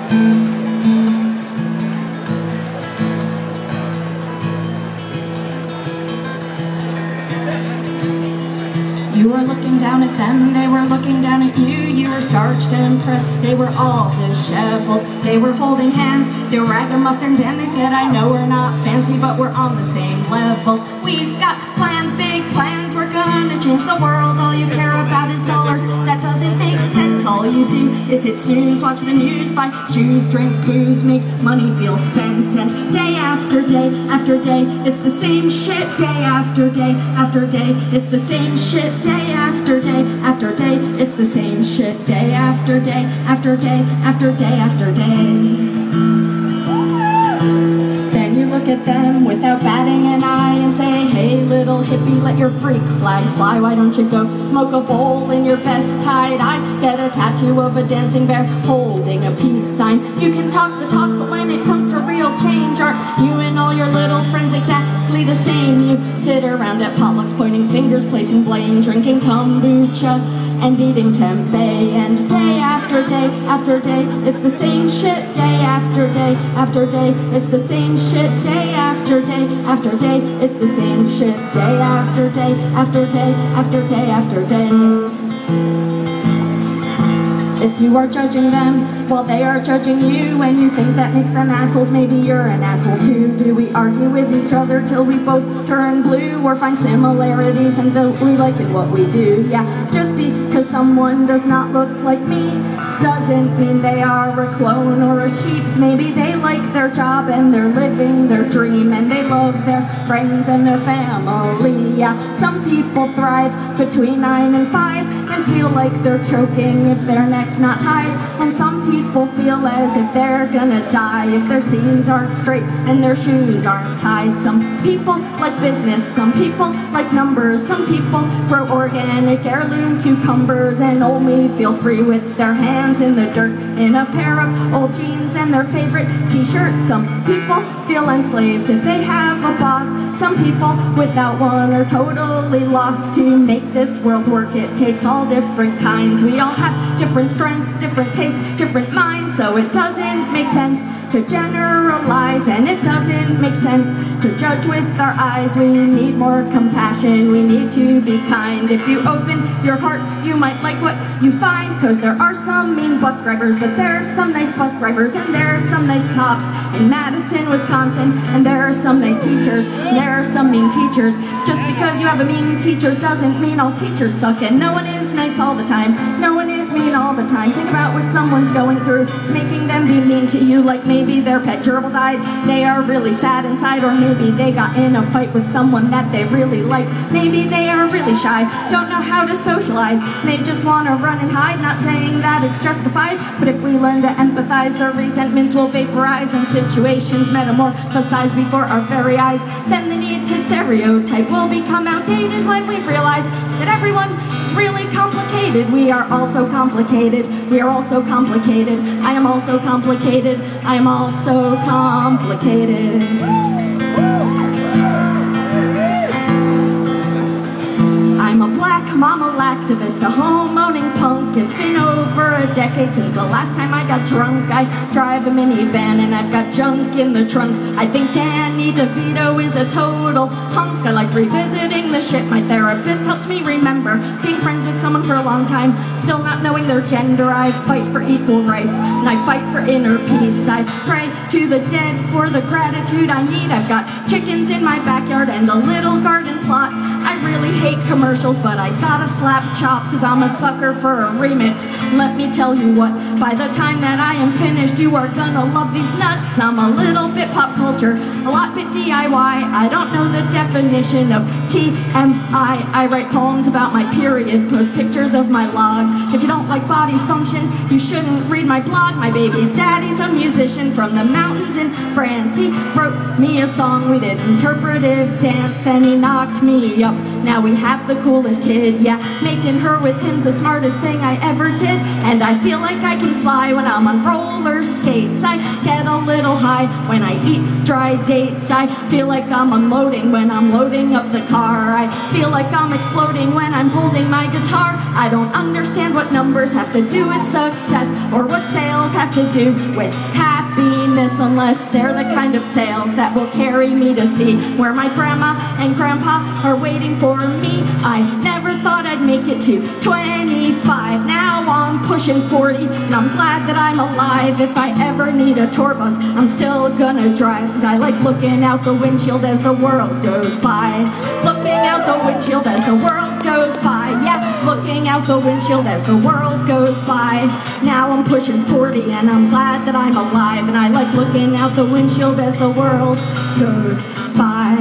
You were looking down at them, they were looking down at you. You were starched and pressed, they were all disheveled. They were holding hands, they were ragamuffins, and they said, I know we're not fancy, but we're on the same level. We've got plans, big plans, we're gonna change the world. All you care about is dollars, that doesn't make sense. All you do is hit snooze, watch the news, buy shoes, drink booze, make money feel spent. And day after day after day, it's the same shit. Day after day after day, it's the same shit. Day after day after day, it's the same shit. Day after day after day after day after day. Then you look at them without batting an eye and say, hey little hippie, let your freak flag fly. Why don't you go smoke a bowl in your best tie-dye? Get a tattoo of a dancing bear holding a peace sign. You can talk the talk, but when it comes to real change, aren't you and all your little friends exactly the same? You sit around at potlucks pointing fingers, placing blame, drinking kombucha and eating tempeh. And day after day after day, it's the same shit. Day after day after day, it's the same shit. Day after day after day, it's the same shit. Day after day after day after day after day. If you are judging them while they are judging you, and you think that makes them assholes, maybe you're an asshole too. Do we argue with each other till we both turn blue, or find similarities and that we like in what we do? Yeah, just because someone does not look like me doesn't mean they are a clone or a sheep. Maybe they like their job and they're living their dream, and they love their friends and their family. Yeah, some people thrive between 9 and 5 and feel like they're choking if their neck's not tied. And some people feel as if they're gonna die if their seams aren't straight and their shoes aren't tied. Some people like business, some people like numbers, some people grow organic heirloom cucumbers and only feel free with their hands in the dirt in a pair of old jeans and their favorite t-shirt. Some people feel enslaved if they have a boss. Some people without one are totally lost. To make this world work, it takes all different kinds. We all have different strengths, different tastes, different minds. So it doesn't make sense to generalize, and it doesn't make sense to judge with our eyes. We need more compassion, we need to be kind. If you open your heart, you might like what you find. Cause there are some mean bus drivers, but there are some nice bus drivers, and there are some nice cops in Madison, Wisconsin, and there are some nice teachers, and there are some mean teachers. Just because you have a mean teacher doesn't mean all teachers suck, and no one is nice all the time, no one is mean all the time. Think about what someone's going through, it's making them be mean to you. Like maybe their pet gerbil died, they are really sad inside, or maybe they got in a fight with someone that they really like. Maybe they are really shy, don't know how to socialize, they just want to run and hide. Not saying that it's justified, but if we learn to empathize, their resentments will vaporize and situations metamorphosize before our very eyes. Then the need to stereotype will become outdated when we realize that everyone is really complicated. We are also complicated, we are also complicated. I am also complicated, I am also complicated. I'm a black mama activist, a home-owning punk. It's been over a decade since the last time I got drunk. I drive a minivan and I've got junk in the trunk. I think Danny DeVito is a total hunk. I like revisiting the shit my therapist helps me remember. Being friends with someone for a long time, still not knowing their gender. I fight for equal rights and I fight for inner peace. I pray to the dead for the gratitude I need. I've got chickens in my backyard and a little garden plot. I really hate commercials, but I gotta slap chop, cause I'm a sucker for a remix. Let me tell you what, by the time that I am finished, you are gonna love these nuts. I'm a little bit pop culture, a lot bit DIY. I don't know the definition of TMI. I write poems about my period, post pictures of my log. If you don't like body functions, you shouldn't read my blog. My baby's daddy's a musician from the mountains in France. He wrote me a song, we did interpretive dance, then he knocked me up. Now we have the coolest kid, yeah, making her with him's the smartest thing I ever did. And I feel like I can fly when I'm on roller skates. I get a little high when I eat dry dates. I feel like I'm unloading when I'm loading up the car. I feel like I'm exploding when I'm holding my guitar. I don't understand what numbers have to do with success, or what sales have to do with happiness, unless they're the kind of sales that will carry me to see where my grandma and grandpa are waiting for me. I never thought I'd make it to 25. Now I'm pushing 40, and I'm glad that I'm alive. If I ever need a tour bus, I'm still gonna drive, 'cause I like looking out the windshield as the world goes by. Looking out the windshield as the world goes by. Yeah, looking out the windshield as the world goes by. Now I'm pushing 40, and I'm glad that I'm alive, and I like looking out the windshield as the world goes by.